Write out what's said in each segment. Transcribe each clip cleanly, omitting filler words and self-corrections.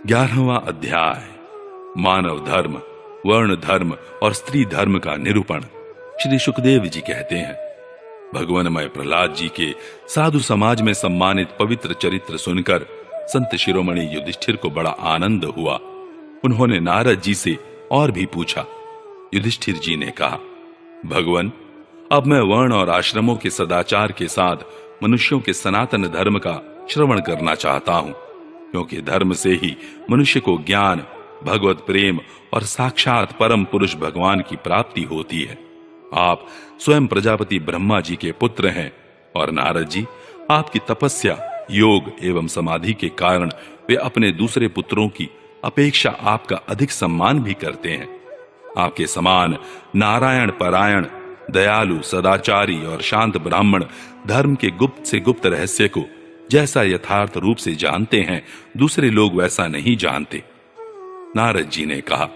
11वां अध्याय मानव धर्म, वर्ण धर्म और स्त्री धर्म का निरूपण। श्री सुखदेव जी कहते हैं, भगवानमय प्रहलाद जी के साधु समाज में सम्मानित पवित्र चरित्र सुनकर संत शिरोमणि युधिष्ठिर को बड़ा आनंद हुआ। उन्होंने नारद जी से और भी पूछा। युधिष्ठिर जी ने कहा, भगवान, अब मैं वर्ण और आश्रमों के सदाचार के साथ मनुष्यों के सनातन धर्म का श्रवण करना चाहता हूं, क्योंकि धर्म से ही मनुष्य को ज्ञान, भगवत प्रेम और साक्षात परम पुरुष भगवान की प्राप्ति होती है। आप स्वयं प्रजापति ब्रह्मा जी के पुत्र हैं और नारद जी आपकी तपस्या, योग एवं समाधि के कारण वे अपने दूसरे पुत्रों की अपेक्षा आपका अधिक सम्मान भी करते हैं। आपके समान नारायण परायण, दयालु, सदाचारी और शांत ब्राह्मण धर्म के गुप्त से गुप्त रहस्य को जैसा यथार्थ रूप से जानते हैं, दूसरे लोग वैसा नहीं जानते। नारद जी ने कहा,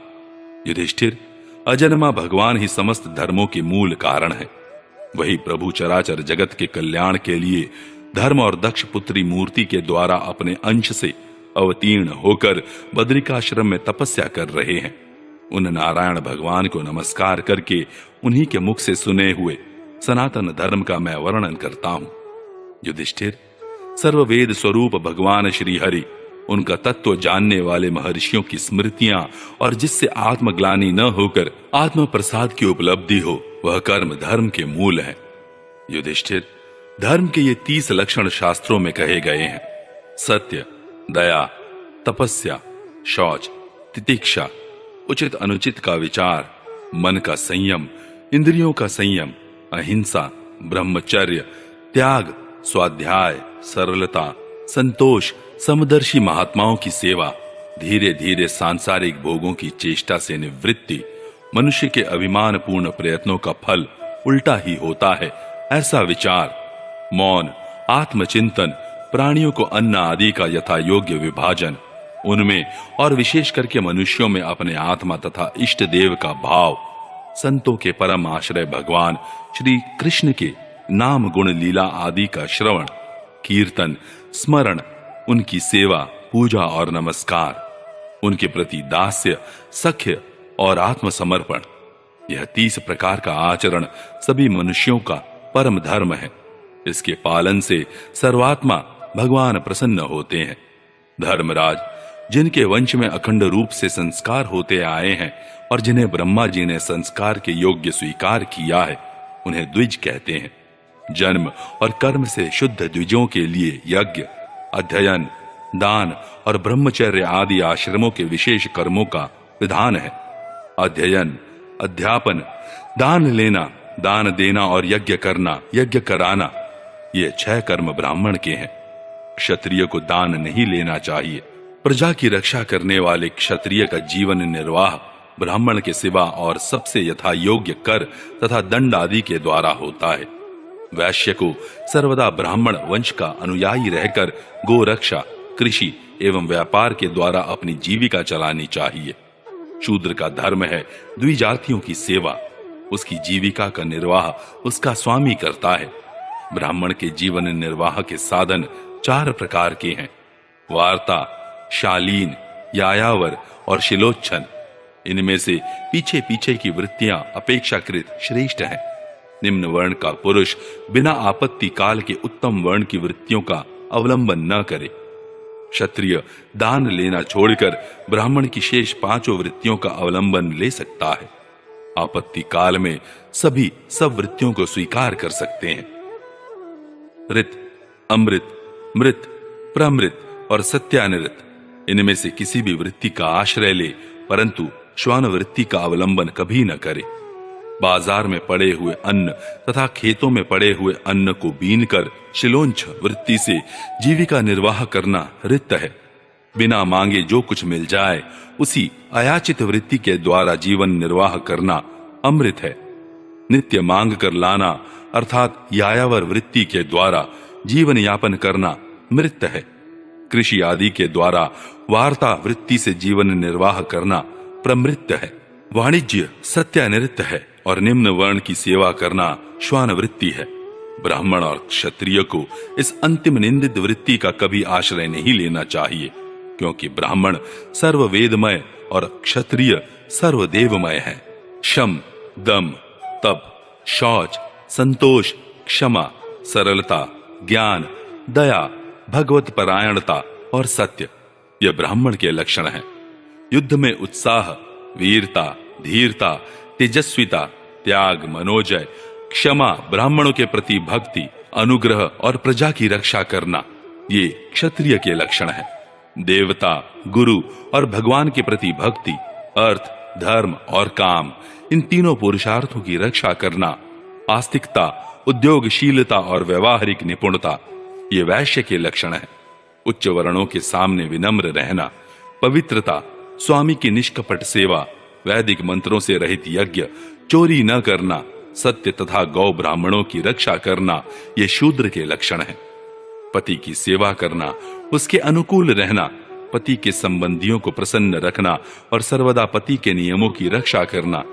युधिष्ठिर, अजन्मा भगवान ही समस्त धर्मों के मूल कारण है। वही प्रभु चराचर जगत के कल्याण के लिए धर्म और दक्ष पुत्री मूर्ति के द्वारा अपने अंश से अवतीर्ण होकर बद्रिकाश्रम में तपस्या कर रहे हैं। उन नारायण भगवान को नमस्कार करके उन्हीं के मुख से सुने हुए सनातन धर्म का मैं वर्णन करता हूं। युधिष्ठिर, सर्ववेद स्वरूप भगवान श्री हरि, उनका तत्व जानने वाले महर्षियों की स्मृतियां और जिससे आत्मग्लानि न होकर आत्म प्रसाद की उपलब्धि हो, वह कर्म धर्म के मूल है। युधिष्ठिर, धर्म के ये 30 लक्षण शास्त्रों में कहे गए हैं। सत्य, दया, तपस्या, शौच, तितिक्षा, उचित अनुचित का विचार, मन का संयम, इंद्रियों का संयम, अहिंसा, ब्रह्मचर्य, त्याग, स्वाध्याय, सरलता, संतोष, समदर्शी महात्माओं की सेवा, धीरे धीरे सांसारिक भोगों की चेष्टा से निवृत्ति, मनुष्य के अभिमान पूर्ण प्रयत्नों का फल उल्टा ही होता है, ऐसा विचार, मौन, आत्मचिंतन, प्राणियों को अन्न आदि का यथा योग्य विभाजन, उनमें और विशेष करके मनुष्यों में अपने आत्मा तथा इष्ट देव का भाव, संतों के परम आश्रय भगवान श्री कृष्ण के नाम गुण लीला आदि का श्रवण, कीर्तन, स्मरण, उनकी सेवा, पूजा और नमस्कार, उनके प्रति दास्य, सख्य और आत्मसमर्पण, यह 30 प्रकार का आचरण सभी मनुष्यों का परम धर्म है। इसके पालन से सर्वात्मा भगवान प्रसन्न होते हैं। धर्मराज, जिनके वंश में अखंड रूप से संस्कार होते आए हैं और जिन्हें ब्रह्मा जी ने संस्कार के योग्य स्वीकार किया है, उन्हें द्विज कहते हैं। जन्म और कर्म से शुद्ध द्विजों के लिए यज्ञ, अध्ययन, दान और ब्रह्मचर्य आदि आश्रमों के विशेष कर्मों का विधान है। अध्ययन, अध्यापन, दान लेना, दान देना और यज्ञ करना, यज्ञ कराना, ये 6 कर्म ब्राह्मण के हैं। क्षत्रिय को दान नहीं लेना चाहिए। प्रजा की रक्षा करने वाले क्षत्रिय का जीवन निर्वाह ब्राह्मण के सिवा और सबसे यथा योग्य कर तथा दंड आदि के द्वारा होता है। वैश्य को सर्वदा ब्राह्मण वंश का अनुयायी रहकर गोरक्षा, कृषि एवं व्यापार के द्वारा अपनी जीविका चलानी चाहिए। शूद्र का धर्म है द्विजातियों की सेवा, उसकी जीविका का निर्वाह उसका स्वामी करता है। ब्राह्मण के जीवन निर्वाह के साधन 4 प्रकार के हैं: वार्ता, शालीन, यायावर और शिलोच्छन। इनमें से पीछे पीछे की वृत्तियां अपेक्षाकृत श्रेष्ठ हैं। निम्न वर्ण का पुरुष बिना आपत्ति काल के उत्तम वर्ण की वृत्तियों का अवलंबन न करे। क्षत्रिय दान लेना छोड़कर ब्राह्मण की शेष 5 वृत्तियों का अवलंबन ले सकता है। आपत्ति काल में सभी सब वृत्तियों को स्वीकार कर सकते हैं। ऋत, अमृत, मृत, प्रमृत और सत्यानृत, इनमें से किसी भी वृत्ति का आश्रय ले, परंतु श्वान वृत्ति का अवलंबन कभी न करे। बाजार में पड़े हुए अन्न तथा खेतों में पड़े हुए अन्न को बीनकर शिलोंछ वृत्ति से जीविका निर्वाह करना ऋत है। बिना मांगे जो कुछ मिल जाए उसी अयाचित वृत्ति के द्वारा जीवन निर्वाह करना अमृत है। नित्य मांग कर लाना अर्थात यायावर वृत्ति के द्वारा जीवन यापन करना मृत है। कृषि आदि के द्वारा वार्ता वृत्ति से जीवन निर्वाह करना प्रमृत है। वाणिज्य सत्यानिवृत्त है और निम्न वर्ण की सेवा करना श्वान वृत्ति है। ब्राह्मण और क्षत्रिय को इस अंतिम निंदित वृत्ति का कभी आश्रय नहीं लेना चाहिए। क्योंकि ब्राह्मण सर्ववेदमय और क्षत्रिय सर्वदेवमय है। शम, दम, तप, शौच, संतोष, क्षमा, सरलता, ज्ञान, दया, भगवत परायणता और सत्य यह ब्राह्मण के लक्षण हैं। युद्ध में उत्साह, वीरता, धीरता, तेजस्विता, त्याग, मनोजय, क्षमा, ब्राह्मणों के प्रति भक्ति, अनुग्रह और प्रजा की रक्षा करना ये क्षत्रिय के लक्षण हैं। देवता, गुरु और भगवान के प्रति भक्ति, अर्थ, धर्म और काम, इन तीनों पुरुषार्थों की रक्षा करना, आस्तिकता, उद्योगशीलता और व्यवहारिक निपुणता ये वैश्य के लक्षण हैं। उच्च वर्णों के सामने विनम्र रहना, पवित्रता, स्वामी की निष्कपट सेवा, वैदिक मंत्रों से रहित यज्ञ, चोरी न करना, सत्य तथा गौ ब्राह्मणों की रक्षा करना ये शूद्र के लक्षण हैं। पति की सेवा करना, उसके अनुकूल रहना, पति के संबंधियों को प्रसन्न रखना और सर्वदा पति के नियमों की रक्षा करना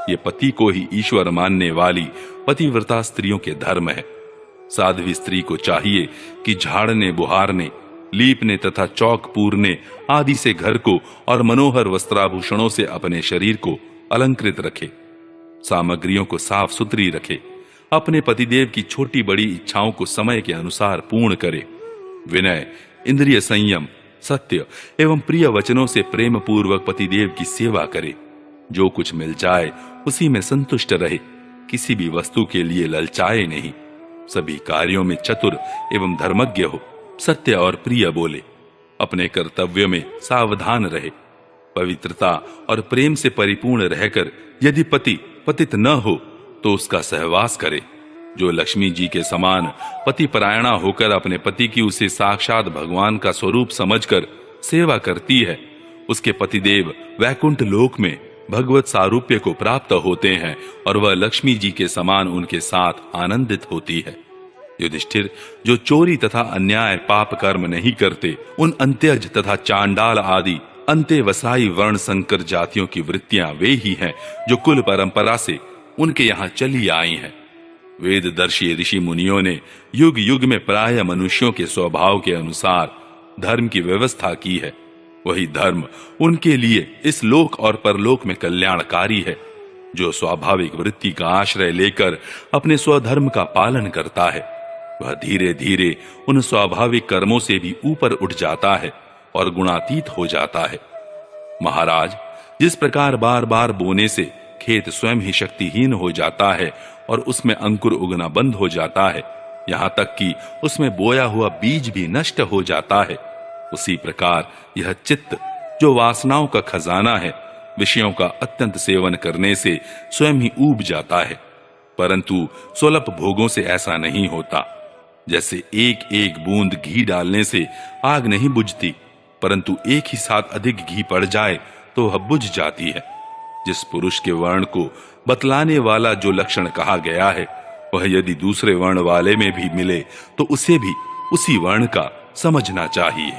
ये पति को ही ईश्वर मानने वाली पतिव्रता स्त्रियों के धर्म है। साध्वी स्त्री को चाहिए कि झाड़ने, बुहारने, लीपने तथा चौक पूरने आदि से घर को और मनोहर वस्त्राभूषणों से अपने शरीर को अलंकृत रखे, सामग्रियों को साफ सुथरी रखे, अपने पतिदेव की छोटी बड़ी इच्छाओं को समय के अनुसार पूर्ण करे, विनय, इंद्रिय संयम, सत्य एवं प्रिय वचनों से प्रेम पूर्वक पतिदेव की सेवा करे, जो कुछ मिल जाए उसी में संतुष्ट रहे, किसी भी वस्तु के लिए ललचाए नहीं, सभी कार्यों में चतुर एवं धर्मज्ञ हो, सत्य और प्रिय बोले, अपने कर्तव्य में सावधान रहे, पवित्रता और प्रेम से परिपूर्ण रहकर यदि पति पतित न हो तो उसका सहवास करे। जो लक्ष्मी जी के समान पति परायणा होकर अपने पति की उसे साक्षात भगवान का स्वरूप समझकर सेवा करती है, उसके पतिदेव वैकुंठ लोक में भगवत सारूप्य को प्राप्त होते हैं और वह लक्ष्मी जी के समान उनके साथ आनंदित होती है। युधिष्ठिर, जो चोरी तथा अन्याय पाप कर्म नहीं करते, उन अंत्यज तथा चांडाल आदि अंत्यवसायी वर्ण संकर जातियों की वृत्तियां वे ही हैं जो कुल परंपरा से उनके यहाँ चली आई हैं। वेददर्शी ऋषि मुनियों ने युग युग में प्राय मनुष्यों के स्वभाव के अनुसार धर्म की व्यवस्था की है। वही धर्म उनके लिए इस लोक और परलोक में कल्याणकारी है। जो स्वाभाविक वृत्ति का आश्रय लेकर अपने स्वधर्म का पालन करता है, वह धीरे धीरे उन स्वाभाविक कर्मों से भी ऊपर उठ जाता है और गुणातीत हो जाता है। महाराज, जिस प्रकार बार बार बोने से खेत स्वयं ही शक्तिहीन हो जाता है और उसमें अंकुर उगना बंद हो जाता है, यहाँ तक कि उसमें बोया हुआ बीज भी नष्ट हो जाता है, उसी प्रकार यह चित्त जो वासनाओं का खजाना है, विषयों का अत्यंत सेवन करने से स्वयं ही ऊब जाता है। परंतु सुलभ भोगों से ऐसा नहीं होता। जैसे एक एक बूंद घी डालने से आग नहीं बुझती, परंतु एक ही साथ अधिक घी पड़ जाए तो वह बुझ जाती है। जिस पुरुष के वर्ण को बतलाने वाला जो लक्षण कहा गया है, वह यदि दूसरे वर्ण वाले में भी मिले तो उसे भी उसी वर्ण का समझना चाहिए।